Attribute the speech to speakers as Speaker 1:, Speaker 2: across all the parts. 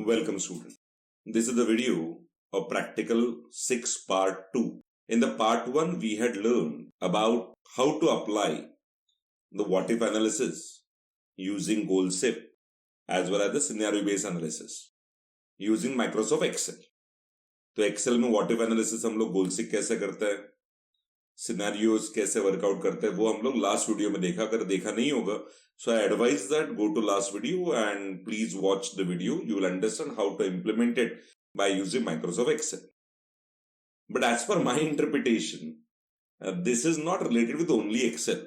Speaker 1: Welcome student. This is the video of practical 6 part 2. In the part 1 we had learned about how to apply the what if analysis using GoalShift as well as the scenario based analysis using Microsoft Excel. तो Excel में what if analysis हम लोग गोलशिफ्ट कैसे करते हैं, scenarios कैसे workout करते हैं, वो हम लोग लास्ट वीडियो में देखा. अगर देखा नहीं होगा so I advise that go to last video and please watch the video. You will understand how to implement it by using Microsoft Excel. But as per my interpretation this is not related with only Excel.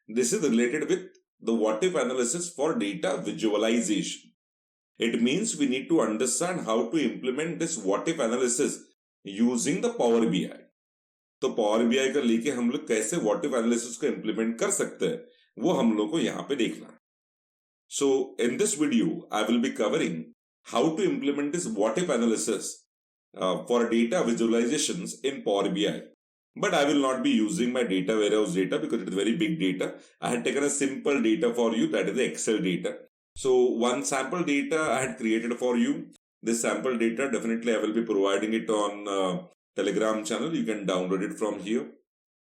Speaker 1: This is related with the what if analysis for data visualization. It means we need to understand how to implement this what if analysis using the Power BI. तो Power BI का लेके हम लोग कैसे what if analysis को implement कर सकते हैं वो हम लोग को यहाँ पे देखना है. So in this video I will be covering how to implement this what if analysis for data visualizations in Power BI. But I will not be using my data warehouse data because it is very big data. I had taken a simple data for you, that is the Excel data. So one sample data I had created for you. This sample data definitely I will be providing it on Telegram channel. You can download it from here.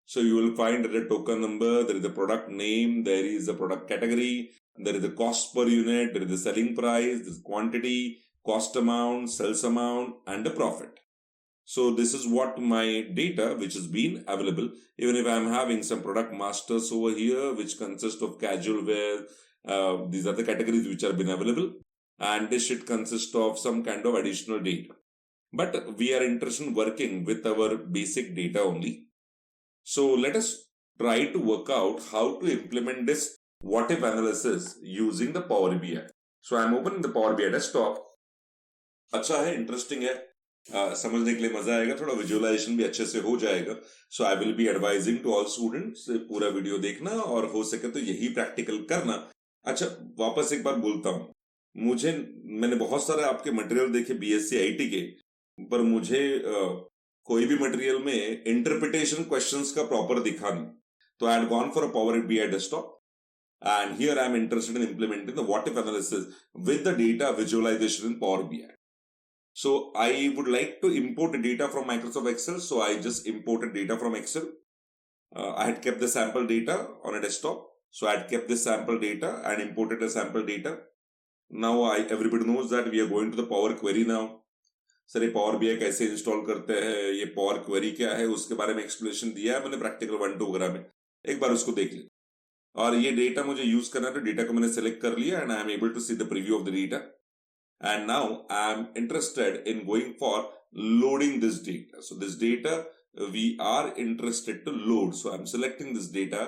Speaker 1: So you will find there is a token number, there is a product name, there is a product category, there is a cost per unit, there is a selling price, there is quantity, cost amount, sales amount, and the profit. So this is what my data which has been available. Even if I am having some product masters over here which consist of casual wear, these are the categories which have been available, and this should consist of some kind of additional data. But we are interested in working with our basic data only. So let us try to work out how to implement this what if analysis using the Power BI. So I am opening the Power BI desktop. अच्छा है, interesting है, समझने के लिए मजा आएगा, थोड़ा visualisation भी अच्छे से हो जाएगा. So I will be advising to all students पूरा वीडियो देखना और हो सके तो यही प्रैक्टिकल करना. अच्छा, वापस एक बार बोलता हूं, मैंने बहुत सारे आपके मटेरियल देखे बीएससी आईटी के, पर मुझे कोई भी मटेरियल में इंटरप्रिटेशन क्वेश्चंस का प्रॉपर दिखा नहीं. तो I had gone for a Power BI desktop and here I am interested in implementing the what if analysis with the data visualization in Power BI. So I would like to import data from Microsoft Excel. So I just imported data from Excel. I had kept the sample data on a desktop. So I had kept this sample data and imported the sample data. Now everybody knows that we are going to the Power Query now. Sir ये Power BI कैसे install करते हैं, ये Power Query क्या है, उसके बारे में एक्सप्लेनेशन दिया है मैंने प्रैक्टिकल 1-2 वगैरह में. एक बार उसको देख लें. और ये डेटा मुझे यूज करना है तो डेटा को मैंने सेलेक्ट कर लिया and I am able to see the preview of the data. And now I am interested in going for loading this data. So this data we are interested to load. So I am selecting this data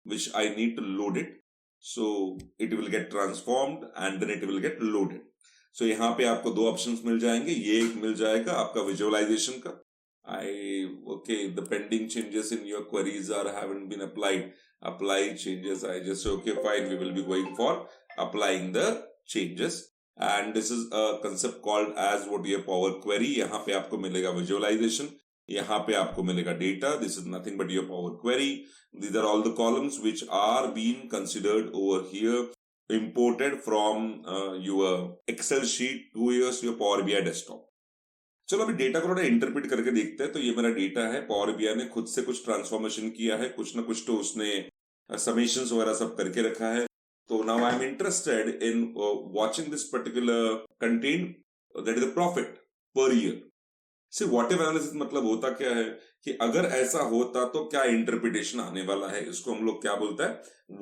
Speaker 1: which I need to load it. So it will get transformed and then it will get loaded. So यहाँ पे आपको 2 options मिल जाएंगे. ये एक मिल जाएगा आपका visualization का. Okay, the pending changes in your queries haven't been applied. Apply changes. I just say okay fine. We will be going for applying the changes. And this is a concept called as what your Power Query. यहाँ पे आपको मिलेगा visualization, यहाँ पे आपको मिलेगा data. This is nothing but your Power Query. These are all the columns which are being considered over here, imported from your Excel sheet to your Power BI desktop. चलो अभी डेटा को थोड़ा interpret करके देखते हैं. तो ये मेरा डेटा है, Power BI ने खुद से कुछ ट्रांसफॉर्मेशन किया है, कुछ ना कुछ तो उसने समेशंस वगैरह सब करके रखा है. So now I am interested in watching this particular content, that is the profit per year. See, what if analysis मतलब होता क्या है कि अगर ऐसा होता तो क्या इंटरप्रिटेशन आने वाला है, इसको हम लोग क्या बोलते हैं,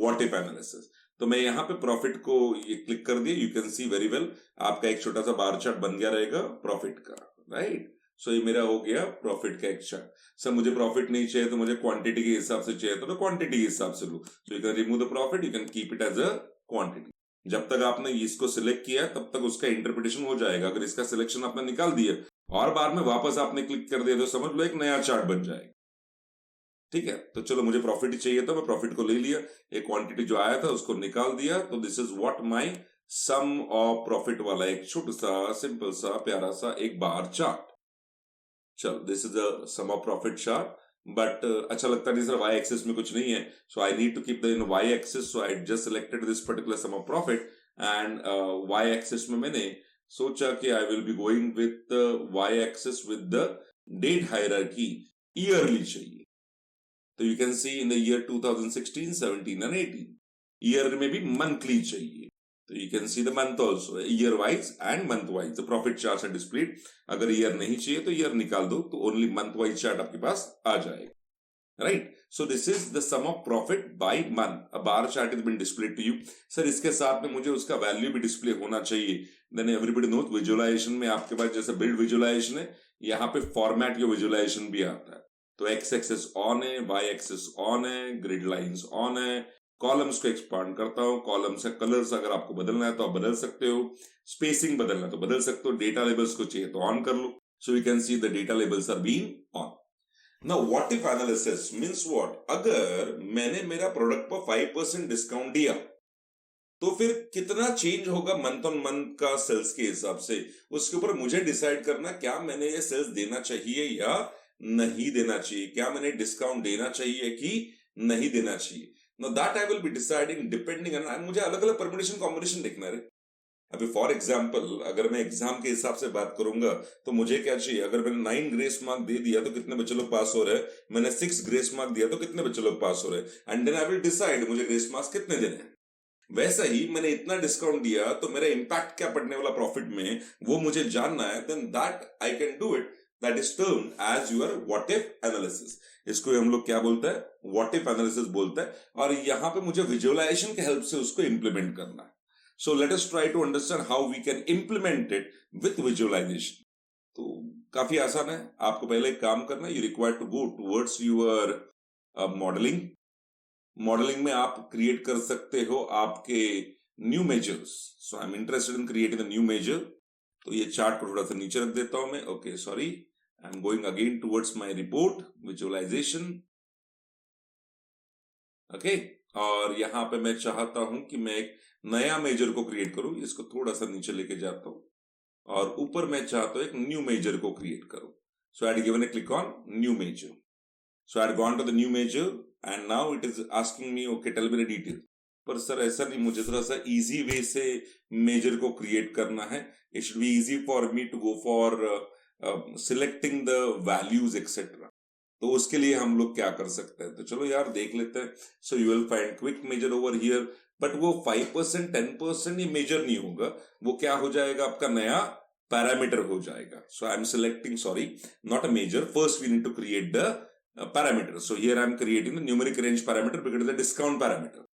Speaker 1: what if analysis. तो मैं यहाँ पे प्रॉफिट को ये क्लिक कर दिया. You can C very well आपका एक छोटा सा बार चार्ट बन गया रहेगा प्रॉफिट का, राइट. सो ये मेरा हो गया प्रॉफिट का एक चार्ट. सर मुझे प्रॉफिट नहीं चाहिए तो मुझे क्वांटिटी के हिसाब से चाहिए तो क्वांटिटी के हिसाब से लो. So you can remove the profit, you can keep it as a quantity. जब तक आपने इसको सिलेक्ट किया है तब तक उसका इंटरप्रिटेशन हो जाएगा. अगर इसका सिलेक्शन आपने निकाल दिया और बाद में वापस आपने क्लिक कर दिया तो समझ लो एक नया चार्ट बन जाएगा. ठीक है, तो चलो मुझे प्रॉफिट ही चाहिए था, मैं प्रॉफिट को ले लिया, एक क्वांटिटी जो आया था उसको निकाल दिया. तो this is what my sum of profit वाला एक छोटा सा सिंपल सा प्यारा सा एक बार चार्ट. चलो this is a sum of profit chart. But अच्छा लगता नहीं सर वाई एक्सिस में कुछ नहीं है. So I need to keep the in Y axis. So I just selected this particular sum of profit and Y axis में मैंने सोचा कि I will be going with Y axis with the date hierarchy, yearly चाहिए। तो you can see in the year 2016, 17 एंड 18 year में भी monthly चाहिए, तो you can see the month also, year wise and month wise the profit chart are displayed. अगर year नहीं चाहिए तो ईयर निकाल दो, तो ओनली मंथ वाइज चार्ट आपके पास आ जाएगा, right. So this is the sum of profit by month, a bar chart is been displayed to you. Sir इसके साथ में मुझे उसका वैल्यू भी डिस्प्ले होना चाहिए। देन एवरीबॉडी नोज विजुअलाइजेशन में आपके पास जैसे बिल्ड विजुअलाइजेशन है, यहाँ पे फॉर्मेट योर विजुअलाइजेशन भी आता है। तो एक्स एक्सिस ऑन है, वाई एक्सिस ऑन है, ग्रिड लाइंस ऑन है, कॉलम्स को एक्सपांड करता हूं, कॉलम्स का कलर्स अगर आपको बदलना है तो आप बदल सकते हो, स्पेसिंग बदलना है तो बदल सकते हो, डेटा लेबल्स को चाहिए तो ऑन कर लो। So you can see the data labels are being on. Now what if analysis means what, अगर मैंने मेरा प्रोडक्ट पर 5% डिस्काउंट दिया तो फिर कितना चेंज होगा मंथ ऑन मंथ का सेल्स के हिसाब से, उसके ऊपर मुझे डिसाइड करना क्या मैंने ये सेल्स देना चाहिए या नहीं देना चाहिए, क्या मैंने डिस्काउंट देना चाहिए कि नहीं देना चाहिए। Now that I will be deciding depending on, मुझे अलग अलग परम्यूटेशन कॉम्बिनेशन देखना है। अभी फॉर एग्जाम्पल अगर मैं एग्जाम के हिसाब से बात करूंगा तो मुझे क्या चाहिए, अगर मैंने 9 ग्रेस मार्क दे दिया तो कितने बच्चे लोग पास हो रहे हैं, मैंने 6 ग्रेस मार्क दिया तो कितने बच्चे लोग पास हो रहे हैं, and then I will decide मुझे ग्रेस मार्क्स कितने देने हैं। वैसा ही मैंने इतना डिस्काउंट दिया तो मेरा इंपैक्ट क्या पड़ने वाला प्रॉफिट में वो मुझे जानना है, then that I can do it, that is termed as your what if analysis. इसको हम लोग क्या बोलते हैं, व्हाट इफ एनालिसिस बोलते हैं, और यहां पे मुझे विजुअलाइजेशन के हेल्प से उसको इंप्लीमेंट करना है। So let us try to understand how we can implement it with visualization. तो काफी आसान है, आपको पहले एक काम करना है, you require to go towards your modelling. Modelling में आप क्रिएट कर सकते हो आपके new measures. So I am interested in creating the new measure. तो ये चार्ट को थोड़ा सा नीचे रख देता हूं मैं, okay sorry, I am going again towards my report visualization, okay. और यहां पे मैं चाहता हूं कि मैं एक नया मेजर को क्रिएट करूं, इसको थोड़ा सा नीचे लेके जाता हूं, और ऊपर मैं चाहता हूं एक न्यू मेजर को क्रिएट करूं। So I had given a click on new measure, so I had gone to the new measure and now it is asking me okay tell me the detail. पर sir ऐसा नहीं, मुझे थोड़ा सा easy way से major को create करना है, it should be easy for me to go for selecting the values etcetera. तो उसके लिए हम लोग क्या कर सकते हैं, तो चलो यार देख लेते हैं। So you will find quick measure over here, but वो 5% 10% ये मेजर नहीं होगा, वो क्या हो जाएगा, आपका नया पैरामीटर हो जाएगा। So I am selecting, sorry not a measure, first we need to create the parameter. So here I am creating the numeric range parameter because it is a discount parameter.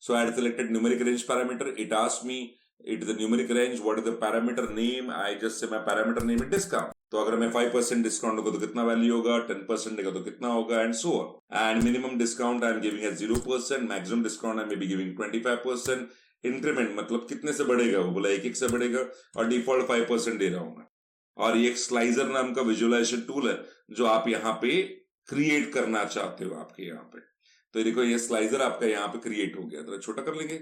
Speaker 1: So I had selected numeric range parameter. It asked me it is the numeric range, what is the parameter name, I just say my parameter name is discount. तो अगर मैं 5% discount होगा तो कितना value होगा, 10% देगा तो कितना होगा, and so on. And minimum discount I am giving as 0%, maximum discount I may be giving 25%। Increment मतलब कितने से बढ़ेगा, वो बोला 1 से बढ़ेगा, और डिफॉल्ट 5% दे रहा हूं मैं। और ये एक स्लाइजर नाम का विजुअलाइजेशन टूल है जो आप यहाँ पे क्रिएट करना चाहते हो आपके यहाँ पे। तो देखो ये स्लाइजर आपका यहाँ पे क्रिएट हो गया, तो छोटा कर लेंगे,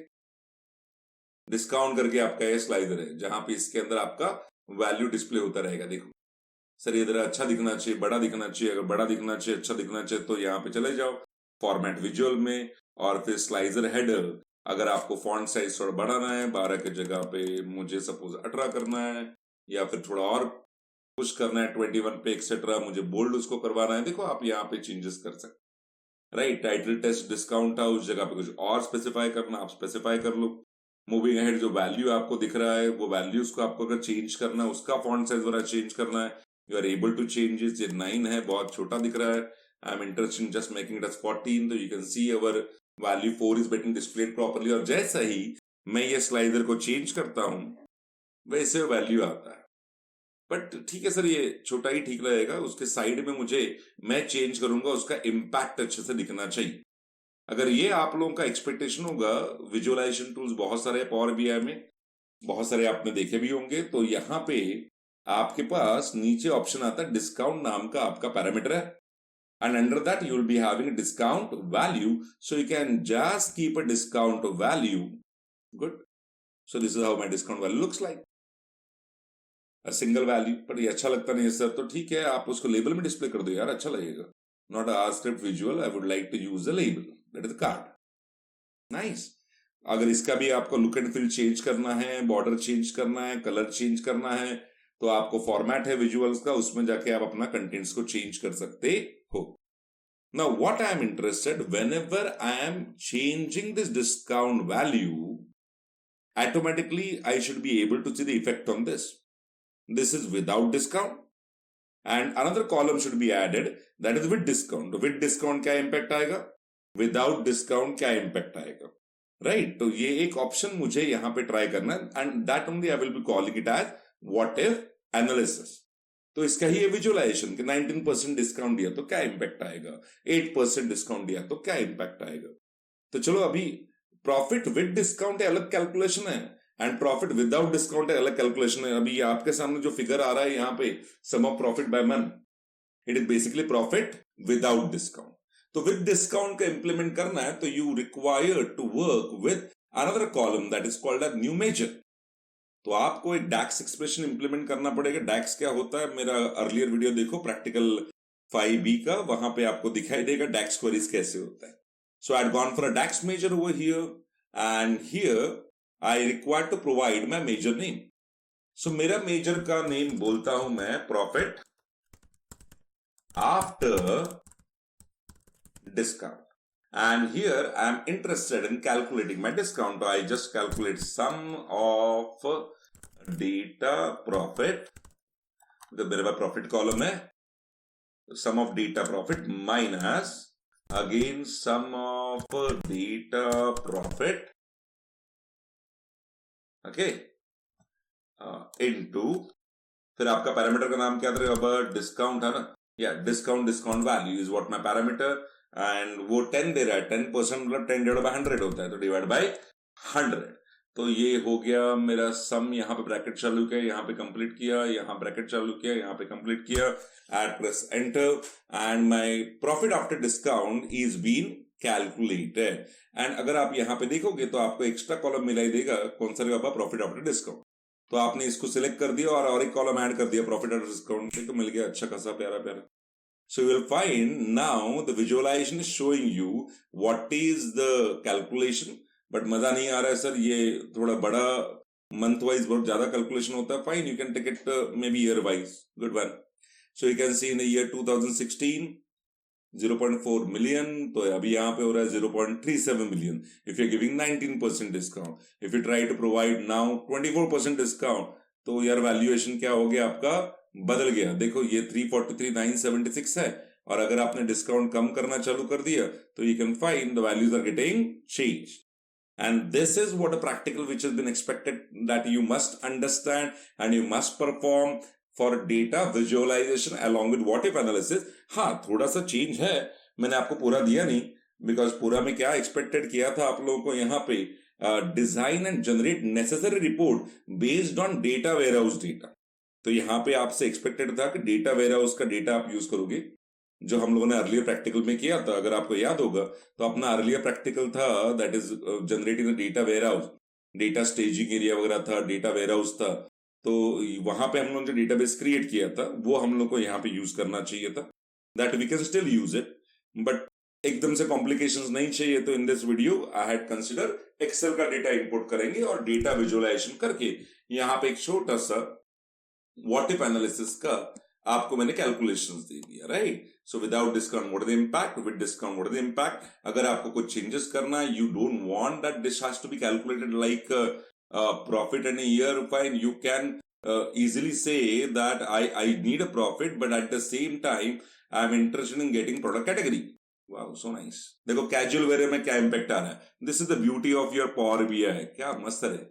Speaker 1: डिस्काउंट करके आपका ये स्लाइजर है जहां पे इसके अंदर आपका वैल्यू डिस्प्ले होता रहेगा। देखो सर इधर अच्छा दिखना चाहिए, बड़ा दिखना चाहिए, अगर बड़ा दिखना चाहिए, अच्छा दिखना चाहिए, तो यहाँ पे चले जाओ फॉर्मेट विजुअल में, और फिर स्लाइजर हेडर, अगर आपको फॉन्ट साइज थोड़ा बढ़ाना है, 12 की जगह पे मुझे सपोज 18 करना है, या फिर थोड़ा और पुश करना है 21 पे एक्सेट्रा, मुझे बोल्ड उसको करवाना है, देखो आप यहाँ पे चेंजेस कर सकते, राइट। टाइटल टेस्ट डिस्काउंट था, उस जगह पे कुछ और स्पेसिफाई करना, आप स्पेसिफाई कर लो। मूविंग अहेड, जो वैल्यू आपको दिख रहा है वो वैल्यूज को आपको अगर चेंज करना है, उसका फॉन्ट साइज वगैरह चेंज करना है, you are able to change it. ये 9 है, बहुत छोटा दिख रहा है, I am interested just making it as 14, तो you can see our value 4 is getting displayed properly. और जैसा ही मैं ये स्लाइडर को चेंज करता हूं वैसे वैल्यू आता है। बट ठीक है सर, ये छोटा ही ठीक रहेगा, उसके साइड में मुझे मैं चेंज करूंगा, उसका इंपैक्ट अच्छे से दिखना चाहिए। अगर ये आप लोगों का एक्सपेक्टेशन होगा, विजुअलाइजेशन टूल्स बहुत सारे पावर बीआई में, बहुत सारे आपने देखे भी होंगे, तो यहां पे आपके पास नीचे ऑप्शन आता है डिस्काउंट नाम का आपका पैरामीटर है, and under that you will be having a discount value, so you can just keep a discount value. Good. So this is how my discount value looks like, a single value. पर ये अच्छा लगता नहीं है sir, तो ठीक है आप उसको लेबल में डिस्प्ले कर दो यार, अच्छा लगेगा। Not a R script visual, I would like to use a label, that is the card. Nice. अगर इसका भी आपको लुक एंड फील चेंज करना है, बॉर्डर चेंज करना है, कलर चेंज करना है, तो आपको फॉर्मेट है विजुअल्स का, उसमें जाके आप अपना कंटेंट्स को चेंज कर सकते हो. Now what I am interested, whenever I am changing this discount value, automatically I should be able to see the effect on this. This is without discount. And another column should be added, that is with discount. With discount क्या impact आएगा, without discount क्या impact आएगा, right? तो ये एक option मुझे यहाँ पे ट्राई करना है, and that only I will be calling it as what if analysis. तो इसका ही विजुअलाइजेशन कि 19% डिस्काउंट दिया तो क्या इम्पैक्ट आएगा, 8% डिस्काउंट दिया तो क्या इम्पैक्ट आएगा. तो चलो अभी प्रॉफिट विद डिस्काउंट अलग कैलकुलेशन है एंड प्रॉफिट विदाउट डिस्काउंट अलग कैलकुलेशन है. अभी आपके सामने जो फिगर आ रहा है यहाँ पे, sum of profit by month, it is basically profit without discount. तो विद डिस्काउंट का इंप्लीमेंट करना है तो you require to work with another column that is called new measure. तो आपको एक डैक्स एक्सप्रेशन इंप्लीमेंट करना पड़ेगा. डैक्स क्या होता है, मेरा अर्लियर वीडियो देखो प्रैक्टिकल 5B का, वहां पे आपको दिखाई देगा डैक्स क्वेरीज कैसे होता है. So I had gone for a DAX measure over here and here I require to provide my measure name. So मेरा मेजर का नेम बोलता हूं मैं profit after discount. And here I am interested in calculating my discount. So I just calculate sum of data profit. तो मेरे पास profit column है, sum of data profit minus again sum of data profit, okay, into फिर आपका parameter का नाम क्या था, अब डिस्काउंट है ना, या discount value is what my parameter. And वो 10 दे रहा है, 10% मतलब 10 डिवाइड बाय 100 होता है, तो डिवाइड बाय 100. तो ये हो गया मेरा सम. यहाँ पे ब्रैकेट चालू किया, यहाँ पे कंप्लीट किया, यहाँ ब्रैकेट चालू किया, यहाँ पे कंप्लीट किया, add press enter and my profit after discount is been calculated. And अगर आप यहाँ पे देखोगे तो आपको एक्स्ट्रा कॉलम मिलाई देगा, कौन सा रहेगा, प्रॉफिट आफ्टर डिस्काउंट. तो आपने इसको सिलेक्ट कर दिया और एक कॉलम ऐड कर दिया प्रॉफिट आफ्टर डिस्काउंट, तो मिल गया अच्छा खासा प्यारा प्यारा. So you will find now the visualization is showing you what is the calculation. But मजा नहीं आ रहा है सर, ये थोड़ा बड़ा मंथ वाइज बहुत ज्यादा कैलकुलेशन होता है. Fine, you can take it maybe year wise. Good one. So you can see in year 2016 0.4 million, तो अभी यहाँ पे हो रहा है 0.37 million. If you giving 19% discount, if you try to provide now 24% discount, तो यार वैल्यूएशन क्या हो गया आपका, बदल गया. देखो ये 343,976 है, और अगर आपने डिस्काउंट कम करना चालू कर दिया तो you can find the values are getting change. And this is what a practical which has been expected that you must understand and you must perform for data visualization along with what if analysis. हाँ, थोड़ा सा change है, मैंने आपको पूरा दिया नहीं, because पूरा में क्या एक्सपेक्टेड किया था आप लोगों को, यहाँ पे design and generate necessary report based on data warehouse data. तो यहां पे आपसे एक्सपेक्टेड था कि डेटा वेयरहाउस का डेटा आप यूज करोगे, जो हम लोगों ने अर्लियर प्रैक्टिकल में किया था. अगर आपको याद होगा तो अपना अर्लियर प्रैक्टिकल था that is generating the data warehouse, data staging area वगैरह था, डेटा वेयरहाउस था. तो वहां पे हम लोगों ने जो डेटाबेस क्रिएट किया था वो हम लोग को यहाँ पे यूज करना चाहिए था. That we can still use it, but एकदम से कॉम्प्लिकेशंस नहीं चाहिए. तो in this video I had consider Excel का डेटा इंपोर्ट करेंगे और डेटा विजुअलाइजेशन करके यहाँ पे एक छोटा सा व्हाट इफ एनालिसिस का आपको मैंने कैलकुलेशंस दे दिया, right. So without discount what is the impact, with discount what is the impact. अगर आपको कुछ चेंजेस करना है, you don't want that this has to be calculated like profit and year, fine, you can easily say that I need a profit, but at the same time I am interested in getting product category. Wow, so nice. देखो casual wear में क्या impact आ रहा है. This is the beauty of your power BI. क्या मस्त है.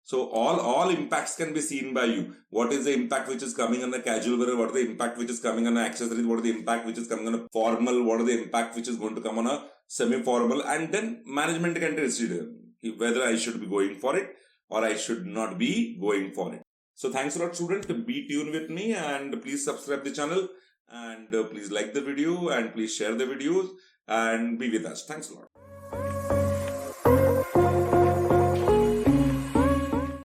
Speaker 1: So all impacts can be seen by you. What is the impact which is coming on the casual wear? What is the impact which is coming on the accessories? What is the impact which is coming on a formal? What is the impact which is going to come on a semi-formal? And then management can decide whether I should be going for it or I should not be going for it. So thanks a lot, student. Be tuned with me and please subscribe the channel and please like the video and please share the videos and be with us. Thanks a lot.